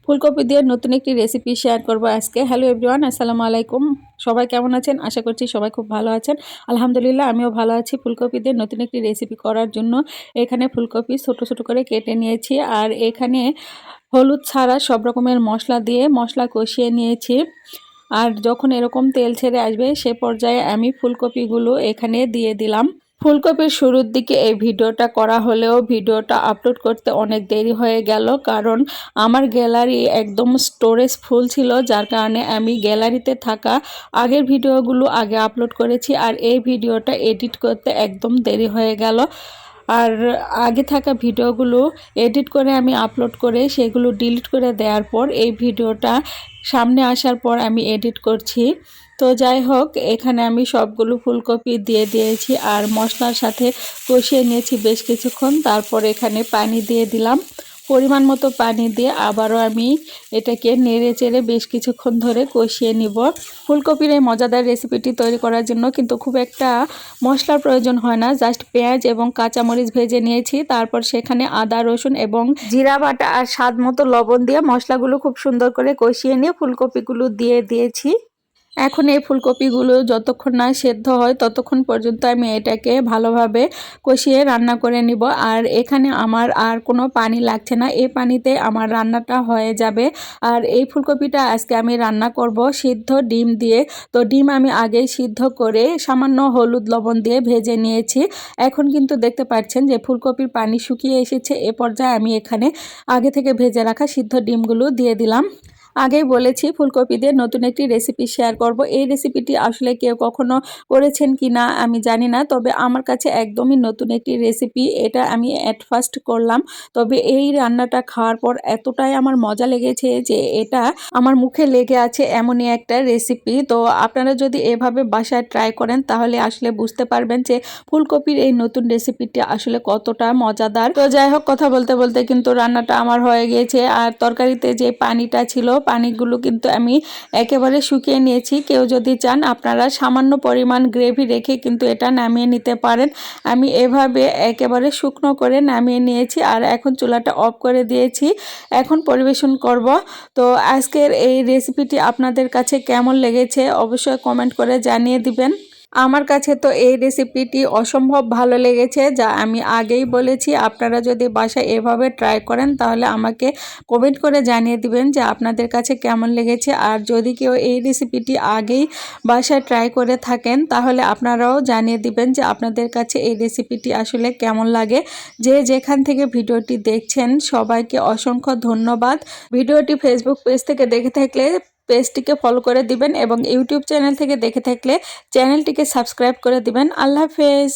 ফুলকপি দিয়ে নতুন একটি রেসিপি শেয়ার করব আজকে। হ্যালো এভরিওয়ান, আসসালামু আলাইকুম। সবাই কেমন আছেন? আশা করছি সবাই খুব ভালো আছেন। আলহামদুলিল্লাহ আমিও ভালো আছি। ফুলকপি দিয়ে নতুন একটি রেসিপি করার জন্য এখানে ফুলকপি ছোট ছোট করে কেটে নিয়েছি, আর এখানে হলুদ ছাড়া সব রকমের মশলা দিয়ে মশলা কষিয়ে নিয়েছি। আর যখন এরকম তেল ছেড়ে আসবে সে পর্যায়ে আমি ফুলকপিগুলো এখানে দিয়ে দিলাম। ফুলকপির শুরুর দিকে এই ভিডিওটা করা হলেও ভিডিওটা আপলোড করতে অনেক দেরি হয়ে গেল, কারণ আমার গ্যালারি একদম স্টোরেজ ফুল ছিল, যার কারণে আমি গ্যালারিতে থাকা আগের ভিডিওগুলো আগে আপলোড করেছি, আর এই ভিডিওটা এডিট করতে একদম দেরি হয়ে গেল। আর আগে থাকা ভিডিওগুলো এডিট করে আমি আপলোড করে সেগুলো ডিলিট করে দেওয়ার পর এই ভিডিওটা সামনে আসার পর আমি এডিট করছি। তো যাই হোক, এখানে আমি সবগুলো ফুলকপি দিয়ে দিয়েছি আর মশলার সাথে কষিয়ে নিয়েছি বেশ কিছুক্ষণ। তারপর এখানে পানি দিয়ে দিলাম, পরিমাণ মতো পানি দিয়ে আবারও আমি এটাকে নেড়ে চেড়ে বেশ কিছুক্ষণ ধরে কষিয়ে নিব। ফুলকপির এই মজাদার রেসিপিটি তৈরি করার জন্য কিন্তু খুব একটা মশলার প্রয়োজন হয় না, জাস্ট পেঁয়াজ এবং কাঁচামরিচ ভেজে নিয়েছি, তারপর সেখানে আদা রসুন এবং জিরা বাটা আর স্বাদ মতো লবণ দিয়ে মশলাগুলো খুব সুন্দর করে কষিয়ে নিয়ে ফুলকপিগুলো দিয়ে দিয়েছি। এখন এই ফুলকপিগুলো যতক্ষণ না সেদ্ধ হয় ততক্ষণ পর্যন্ত আমি এটাকে ভালোভাবে কষিয়ে রান্না করে নিব। আর এখানে আমার আর কোনো পানি লাগছে না, এই পানিতে আমার রান্নাটা হয়ে যাবে। আর এই ফুলকপিটা আজকে আমি রান্না করব সিদ্ধ ডিম দিয়ে। তো ডিম আমি আগেই সিদ্ধ করে সামান্য হলুদ লবণ দিয়ে ভেজে নিয়েছি। এখন কিন্তু দেখতে পাচ্ছেন যে ফুলকপির পানি শুকিয়ে এসেছে। এ পর্যায়ে আমি এখানে আগে থেকে ভেজে রাখা সিদ্ধ ডিমগুলো দিয়ে দিলাম। আগেই বলেছি ফুলকপি দিয়ে নতুন একটি রেসিপি শেয়ার করব। এই রেসিপিটি আসলে কেউ কখনো করেছেন কি না আমি জানি না, তবে আমার কাছে একদমই নতুন একটি রেসিপি। এটা আমি অ্যাট ফার্স্ট করলাম, তবে এই রান্নাটা খাওয়ার পর এতটাই আমার মজা লেগেছে যে এটা আমার মুখে লেগে আছে এমনই একটা রেসিপি। তো আপনারা যদি এভাবে বাসায় ট্রাই করেন তাহলে আসলে বুঝতে পারবেন যে ফুলকপির এই নতুন রেসিপিটি আসলে কতটা মজাদার। তো যাই হোক, কথা বলতে বলতে কিন্তু রান্নাটা আমার হয়ে গিয়েছে, আর তরকারিতে যে পানিটা ছিল পানিগুলো কিন্তু আমি একেবারে শুকিয়ে নিয়েছি। কেউ যদি চান আপনারা সামান্য পরিমাণ গ্রেভি রেখে কিন্তু এটা নামিয়ে নিতে পারেন। আমি এভাবে একেবারে শুকনো করে নামিয়ে নিয়েছি আর এখন চুলাটা অফ করে দিয়েছি। এখন পরিবেশন করব। তো আজকের এই রেসিপিটি আপনাদের কাছে কেমন লেগেছে অবশ্যই কমেন্ট করে জানিয়ে দিবেন। আমার কাছে তো এই রেসিপিটি অসম্ভব ভালো লেগেছে, যা আমি আগেই বলেছি। আপনারা যদি বাসায় এভাবে ট্রাই করেন তাহলে আমাকে কমেন্ট করে জানিয়ে দিবেন যে আপনাদের কাছে কেমন লেগেছে। আর যদি কেউ এই রেসিপিটি আগেই বাসায় ট্রাই করে থাকেন তাহলে আপনারাও জানিয়ে দিবেন যে আপনাদের কাছে এই রেসিপিটি আসলে কেমন লাগে। যে যেখান থেকে ভিডিওটি দেখছেন সবাইকে অসংখ্য ধন্যবাদ। ভিডিওটি ফেসবুক পেজ থেকে দেখে থাকলে পেজটিকে ফলো করে দিবেন এবং ইউটিউব চ্যানেল থেকে দেখে থাকলে চ্যানেলটিকে সাবস্ক্রাইব করে দিবেন। আল্লাহ হাফেজ।